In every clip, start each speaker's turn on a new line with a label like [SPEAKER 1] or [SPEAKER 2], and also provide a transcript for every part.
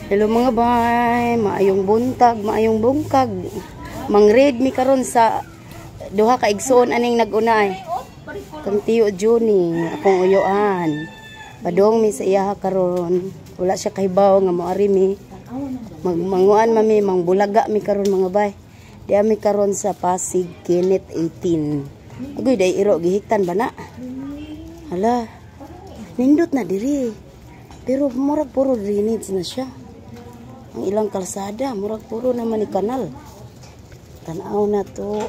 [SPEAKER 1] Hello mga bay, maayong buntag, maayong bungkag. Mang-read mi karon sa duha ka igsoon aning nag-unay. Kang Tiyo Juni, akong uyoan. Padong mi sa iya karon. Wala siya kahibaw nga moari mi. Magmanguan mami, mangbulaga mi karon mga bay. Di mi karon sa Pasig Kenneth 18. Agoy day iro gihiktan bana. Hala. Nindot na diri. Pero murag puro drainage na siya. Ang ilang kalsada, murag puro naman ni kanal. Tanaw na to.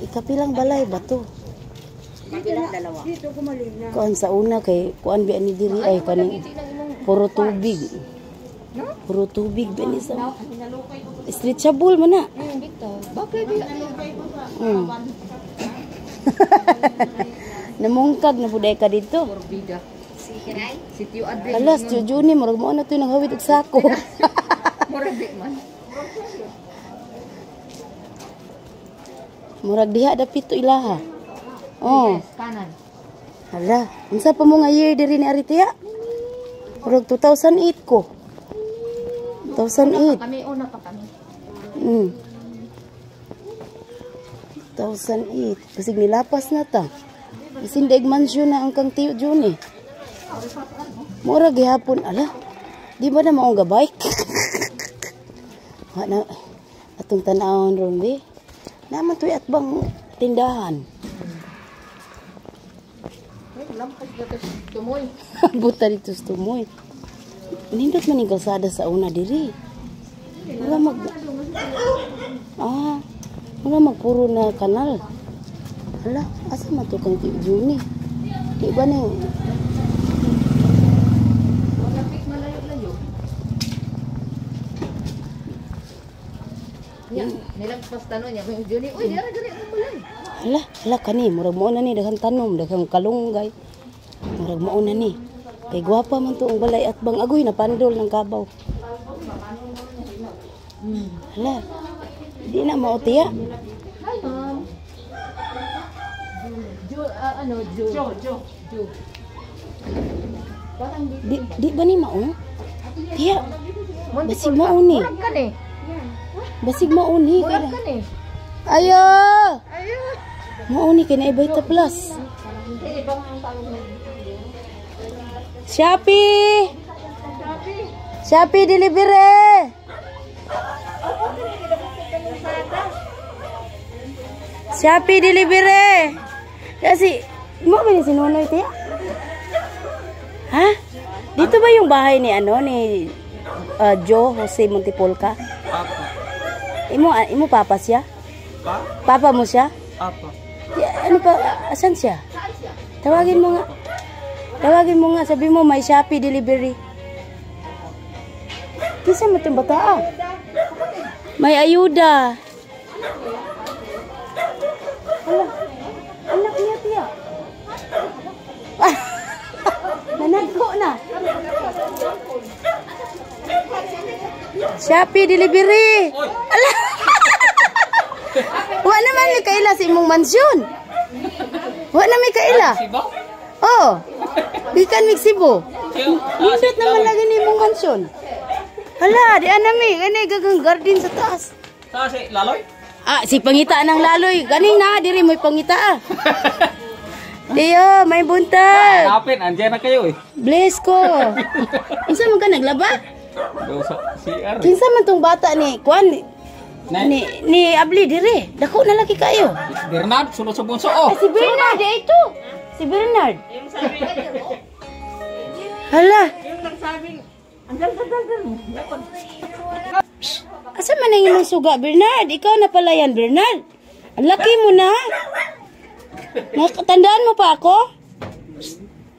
[SPEAKER 1] Ikapilang balay ba to?
[SPEAKER 2] Kabilang dalawa.
[SPEAKER 1] Kuan sa una kay kuan bi ani diri ay kaning puro tubig. Puro tubig ba ni sa stretchable man na.
[SPEAKER 2] Bakit di?
[SPEAKER 1] Namungkag na buday ka dito.
[SPEAKER 2] Morbida. Si Tiyo Adri.
[SPEAKER 1] Alas, Tiyo Juni, murag mo na ito yung naghawid og sako.
[SPEAKER 2] Morbid man.
[SPEAKER 1] Murag diha dapit to ilaha. Oh.
[SPEAKER 2] Yes, kanan.
[SPEAKER 1] Hala, unsa pa mo nga year diri ni Aritia? Murag 2008 ko. 2008.
[SPEAKER 2] Kami una pa kami.
[SPEAKER 1] 2008. Kasi nilapas na ta. Kasi daig mansyon na ang kang Tiyo Juni. Mura gihapon, ala. Di ba na maong gabay? Na atong tanawon ron be. Naman to'y atbang tindahan.
[SPEAKER 2] Lampas dito tumoy.
[SPEAKER 1] Buta dito sa tumoy. Nindot man yung kalsada sa una diri. Wala magpuro na kanal. Hala, asa man to kang Tiyo Juni? Di ba na
[SPEAKER 2] Malayo-layo. Nilagpas tanong niya. May Juni, uy, dira ang balay.
[SPEAKER 1] hala kani, murag mo na ni daghang tanom, daghang kalunggay. Murag mo na ni. Kay gwapa man to ang balay at bang agoy na pandol ng kabaw. Hala. Di na mao tiya.
[SPEAKER 2] Hi, ma'am. Jo. Parang
[SPEAKER 1] Di ba ni mao? Tiya. Basig mao ni.
[SPEAKER 2] Murag ka ni.
[SPEAKER 1] Basig mao ni.
[SPEAKER 2] Murag ka ni.
[SPEAKER 1] Ayo. Mao ni kay na Ibita Plus. Shopee delivery. Shopee delivery. Kasi mo ba ni sinunoy tiya? Ha? Dito ba yung bahay ni Joe Jose Montipolca?
[SPEAKER 3] Apa?
[SPEAKER 1] Imo papa siya?
[SPEAKER 3] Pa?
[SPEAKER 1] Papa mo siya?
[SPEAKER 3] Apa?
[SPEAKER 1] Ano pa? Asan siya? Tawagin mo nga. Sabi mo may Shopee delivery. Kisa mo itong bata May ayuda. Hala. Anak niya tiya. Nanagko na. Shopee delivery. Ala. Wa naman may kaila sa imong mansyon. Wa na may kaila.
[SPEAKER 3] Siba?
[SPEAKER 1] Oh. Bikan Mixibo. Nindot naman lagi ni imong mansyon. Hala, di anami, kanay gagang garden sa taas.
[SPEAKER 3] Saan si Laloy?
[SPEAKER 1] Si pangita ng laloy. Ganing na, diri mo'y pangita Diyo, may buntag.
[SPEAKER 3] Hanapin, andyan na kayo eh.
[SPEAKER 1] Bless ko. Insa man ka naglaba?
[SPEAKER 3] Doon sa CR.
[SPEAKER 1] Kinsa man tong bata ni Kwan? Ni Abli diri. Dako na lagi kayo.
[SPEAKER 3] Bernard, sunod sa bunso. Oh.
[SPEAKER 1] Si Bernard, ito. Si Bernard. Hala.
[SPEAKER 2] Yung nagsabing, ang dal mo.
[SPEAKER 1] Asa man ang imong suga, Bernard? Ikaw na pala yan, Bernard. Ang laki mo na. Tandaan mo pa ako?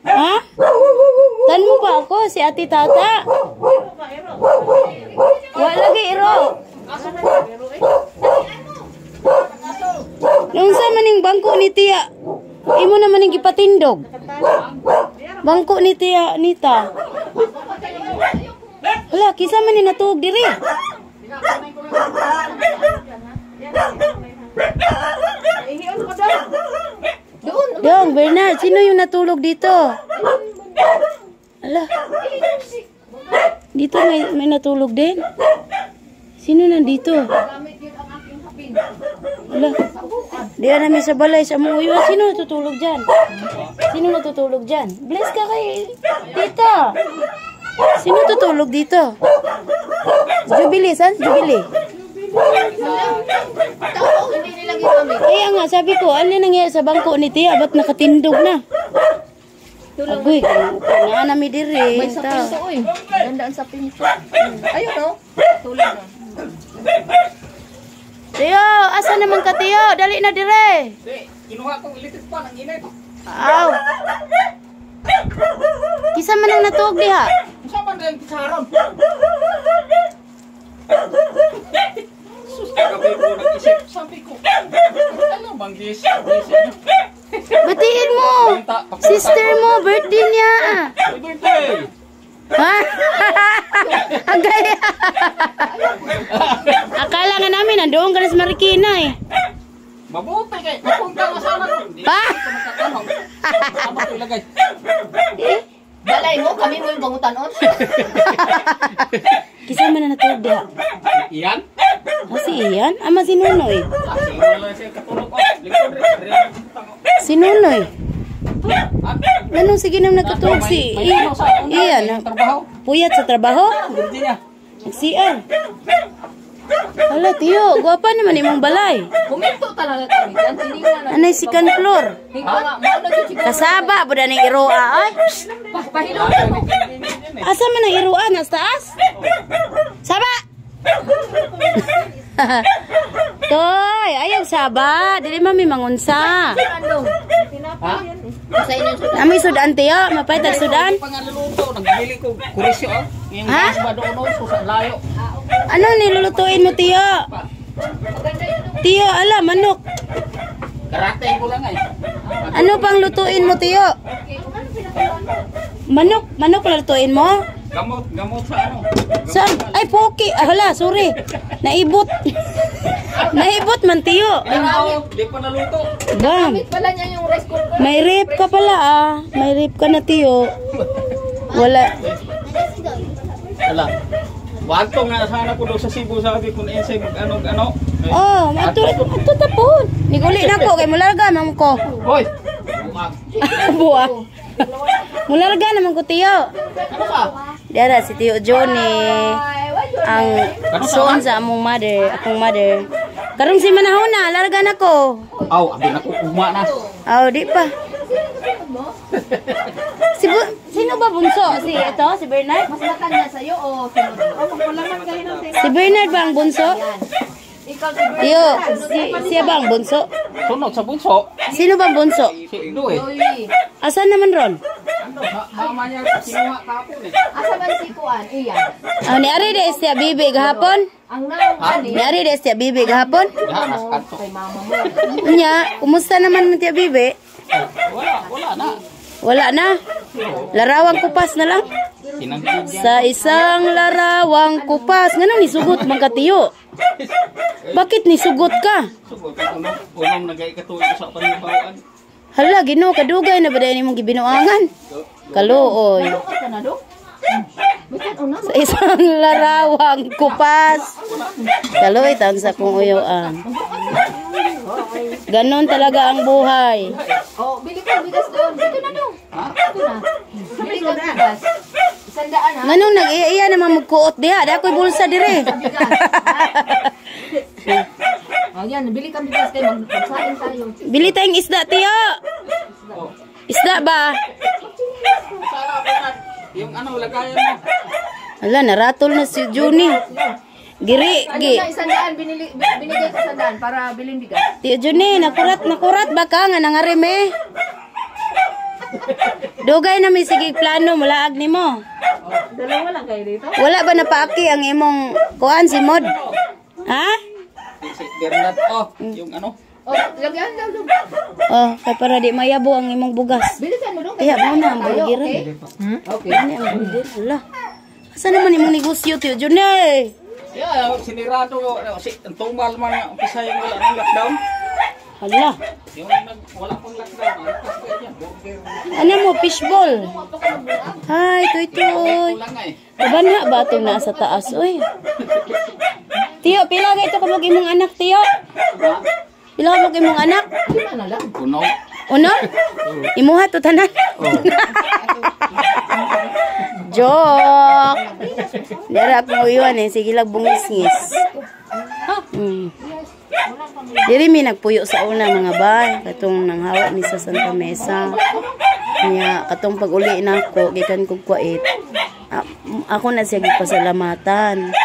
[SPEAKER 1] Ha? Tandaan mo pa ako, si Ate Tata? Wala lagi, Iro. Nung sa maning bangko ni Tia, imo na maning gipatindog. Bangko ni Tia, Nita. Wala, kisa man ni natuog diri. Dong, Bernard, sino yung natulog dito? Ala. Dito may natulog din. Sino nandito?
[SPEAKER 2] Gamit yun ang aking hapin.
[SPEAKER 1] Wala. Diyan namin sa balay sa muyo. Sino natutulog dyan? Sino natutulog dyan? Bless ka kay tita. Sino tutulog dito? Jubilee, saan? Jubilee.
[SPEAKER 2] Tao, hindi nila ginamit.
[SPEAKER 1] Kaya nga, sabi ko, ano nangyari sa bangko ni Tia? Ba't nakatindog na? Agoy, naanami diri.
[SPEAKER 2] May sa pinto, oy. Gandaan sa pinto. Ayun, no? Tulad na.
[SPEAKER 1] Tio, asa naman ka, Tio? Dali na dire.
[SPEAKER 3] Kinuha kong electric pan ang init.
[SPEAKER 1] Aw. Kisa man ang natuog diha.
[SPEAKER 3] Saan din kisaron? Sus, kagabi ko nag-isip. Sabi ko, ano bang gis?
[SPEAKER 1] Batiin mo. Sister mo, birthday niya.
[SPEAKER 3] Happy birthday!
[SPEAKER 1] Ha? Agay. Akala nga namin, nandoon ka na sa Marikina eh.
[SPEAKER 3] Mabuti kay, mapunta nga sana. Hindi
[SPEAKER 1] Pa?
[SPEAKER 3] ko makatanong. Sama ko ilagay.
[SPEAKER 2] Balay mo, kami mo yung bangutan-on.
[SPEAKER 1] Kisa man na natuog diha.
[SPEAKER 3] Iyan?
[SPEAKER 1] Si Ian? Ama si Nunoy.
[SPEAKER 3] Kasi wala siya katulog. Likod rin.
[SPEAKER 1] Si Nunoy. Ganun sige nang nagkatuog si Ian.
[SPEAKER 3] Trabaho.
[SPEAKER 1] Puyat sa trabaho?
[SPEAKER 3] Virginia.
[SPEAKER 1] Nag-CR. Hala, Tio. Guwapa naman imong balay.
[SPEAKER 2] Kuminto talaga kami. Yan, tinignan na.
[SPEAKER 1] Anay second floor.
[SPEAKER 2] Hingga nga, mauna dyan siguro.
[SPEAKER 1] Kasaba, buda ng iroa ay.
[SPEAKER 2] Pahilo na mo.
[SPEAKER 1] Asa man ang iroa? Nas taas? Saba! Toy, ayaw saba. Dili mami mangunsa.
[SPEAKER 2] Ano?
[SPEAKER 3] Ha?
[SPEAKER 2] Sa inyo sudan.
[SPEAKER 1] Amoy sudan, Tio. Mapaytag sudan.
[SPEAKER 3] Pangaluluto, nagbili ko kurisyo. Yung
[SPEAKER 1] Ha?
[SPEAKER 3] gas ba doon sa layo.
[SPEAKER 1] Ano nilulutuin mo, Tio? Tio, ala, manok.
[SPEAKER 3] Karate ko lang ay.
[SPEAKER 1] Ano pang lutuin mo, Tio? Manok. Manok lutuin mo?
[SPEAKER 3] Gamot sa ano?
[SPEAKER 1] Saan? Ay, poki. Ah, hala, sorry. Naibot. Naibot man, Tio.
[SPEAKER 3] Ano? Di pa naluto.
[SPEAKER 1] Bam.
[SPEAKER 2] Gamit pala niya yung rice cooker.
[SPEAKER 1] May rape ka pala, ah. May rape ka na, Tio. Wala.
[SPEAKER 3] Wala. Wag to nga sana ko doon sa Cebu sabi ko na insay ano.
[SPEAKER 1] Oh, mato tapon. Niguli na ko kay mularga man ko.
[SPEAKER 3] Hoy. Mag.
[SPEAKER 1] Buwa. Mularga naman ko, Tio.
[SPEAKER 3] Ano ba?
[SPEAKER 1] Dara si Tio Johnny. Ang son sa among mother, akong mother. Karong si manahon na, larga na ko.
[SPEAKER 3] Aw, abi na ko uma na.
[SPEAKER 1] Oh, di pa. Sino ba bunso? Si ito, si Bernard?
[SPEAKER 2] Mas matanda sa'yo o sunod?
[SPEAKER 1] Si Bernard ba ang bunso?
[SPEAKER 2] Ikaw si
[SPEAKER 1] Tio, siya ba ang bunso?
[SPEAKER 3] Sunod sa bunso.
[SPEAKER 1] Sino ba ang bunso?
[SPEAKER 3] Si Indo eh.
[SPEAKER 2] Joey.
[SPEAKER 1] Asan naman ron?
[SPEAKER 3] Ano? Mama niya kinuha kapon eh.
[SPEAKER 2] Asa man si Kuan? Iyan.
[SPEAKER 1] Ah, ni Ari de Estia Bibi gahapon?
[SPEAKER 2] Ang naong ani.
[SPEAKER 1] Ni Ari de Estia Bibi gahapon?
[SPEAKER 3] Ya, naskanto.
[SPEAKER 2] Kay mama mo.
[SPEAKER 1] Nya, kumusta naman mo Tia Bibi?
[SPEAKER 3] Wala na.
[SPEAKER 1] Wala na. Larawang kupas na lang.
[SPEAKER 3] Sinangkid yan.
[SPEAKER 1] Sa isang larawang kupas. Nga ni sugot man ka, Tiyo? Bakit ni sugot ka?
[SPEAKER 3] Sugot ka unang nagay katuloy sa panibawaan.
[SPEAKER 1] Hala, Ginoo, kadugay na ba dahil mong gibinuangan? Kaluoy.
[SPEAKER 2] Ka na do? Bitan una.
[SPEAKER 1] Sa isang larawang kupas. Kaluoy, taon sa kong uyuan. Ganon talaga ang buhay.
[SPEAKER 2] Oh, bili ka bigas doon. Dito na do. Dito na. Bili ka bigas. 100 ha.
[SPEAKER 1] Nganong nag-iya naman magkuot diha? Di ako'y bulsa dire.
[SPEAKER 2] Oh, yan, bili ka bigas kayo. Magsain tayo.
[SPEAKER 1] Bili tayong isda, Tiyo. Isda ba?
[SPEAKER 3] Yung ano, lagayan mo.
[SPEAKER 1] Ala, naratol na si Juni. Giri,
[SPEAKER 2] Ano
[SPEAKER 1] gi.
[SPEAKER 2] na, 100 binigay ko 100 para bilhin bigas.
[SPEAKER 1] Tiyo Juni, nakurat ba ka nga nangarim eh? Dugay na may sige plano, mulaag ni mo.
[SPEAKER 2] Dalawa lang kayo dito.
[SPEAKER 1] Wala ba napaaki ang imong kuan si Mod? Ha?
[SPEAKER 3] Si Bernard, yung ano.
[SPEAKER 2] Oh, lagyan daw doon.
[SPEAKER 1] Oh, kay para di mayabo ang imong bugas.
[SPEAKER 2] Bilisan mo doon.
[SPEAKER 1] Kaya mo na ang
[SPEAKER 2] Tayo,
[SPEAKER 1] buligiran.
[SPEAKER 2] okay? Okay.
[SPEAKER 1] Ano ang buligir? Ala. Asa naman imong negosyo, Tiyo Juni?
[SPEAKER 3] Yeah, sinirado, ang tumal man, umpisa yung wala ng lockdown.
[SPEAKER 1] Hala.
[SPEAKER 3] Yung wala pang lockdown. Burger.
[SPEAKER 1] Ano mo, fishball? Hi, Toy-Toy.
[SPEAKER 3] Kulang nga eh.
[SPEAKER 1] Kabanha ba itong nasa taas? Uy. Tiyo, pila ka ito kamag imong anak, Tiyo? Pila kamag imong anak?
[SPEAKER 3] Puno.
[SPEAKER 1] Uno? Imuha to tanan? Joke! Dara akong uyuan eh. Sige lang bungis-ngis. Diri mi nagpuyo sa una mga bay. Katong nanghawa ni sa Santa Mesa. Niya, katong pag-uli na ako, gikan kong kwait. Ako na siya gipasalamatan.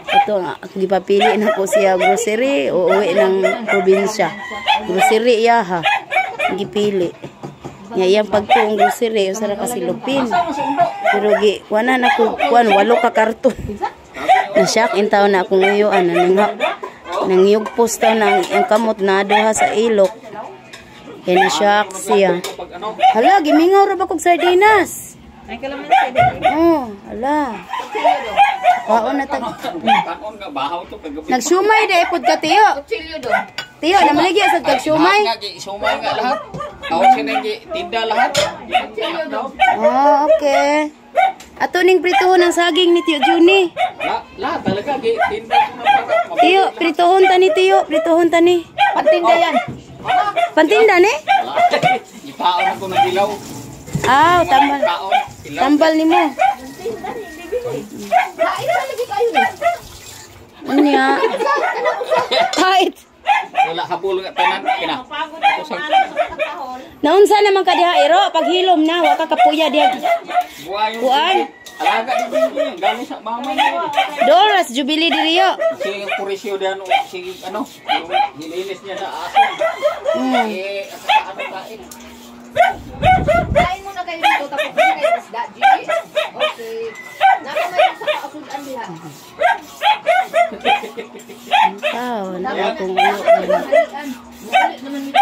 [SPEAKER 1] Ito, gipapili na ko siya grocery o uwi ng probinsya. Grocery iya ha. Gipili. Nya iyang pagtuong grocery usara kasi lupin. Pero gi wala na ko kuan 8 ka karton. Na shock in taon na akong uyuan nang yugpos taw nang ang kamot na duha sa ilok. Kaya na shock siya. Hala, gimingaw ra ba kog sardinas?
[SPEAKER 2] Ay kalamansi din.
[SPEAKER 1] Oh, hala. Kaon na tag.
[SPEAKER 3] Kaon nga bahaw to kagabi.
[SPEAKER 1] Nagsumay de pud ka Tiyo.
[SPEAKER 2] Kutsilyo do.
[SPEAKER 1] Tiyo, namaligi sa tagsumay.
[SPEAKER 3] Sumay nga lahat. Ako sinagi tinda lahat.
[SPEAKER 1] Oh, okay. Ato ning prituhon ng saging ni Tiyo Juni.
[SPEAKER 3] Lahat talaga tinda ko na para.
[SPEAKER 1] Tiyo, prituhon ta ni Tiyo, prituhon ta ni.
[SPEAKER 2] Patinda yan.
[SPEAKER 1] Pantinda ni?
[SPEAKER 3] Ipaon ako ng dilaw.
[SPEAKER 1] Ah, tambal.
[SPEAKER 3] Kaon.
[SPEAKER 1] Tambal ni mo.
[SPEAKER 2] Kain na lagi kayo ni.
[SPEAKER 1] Unya. Tight.
[SPEAKER 3] Wala habol nga tanan kina.
[SPEAKER 1] Naunsa naman ka diha iro paghilom na wa ka kapuya diha.
[SPEAKER 3] Buhay yung
[SPEAKER 1] Kuan.
[SPEAKER 3] alaga din galing sa mama niya.
[SPEAKER 1] Doras Jubilee diriyo.
[SPEAKER 3] Si Purisyo diyan si ano, yung hililis niya sa aso. Eh sa ano kain.
[SPEAKER 2] Kain muna kayo dito tapos kayo isda, G. Okay. Nako ngayon sa kasudan diha.
[SPEAKER 1] Tao, na akong
[SPEAKER 2] Halian. Mulit naman dito.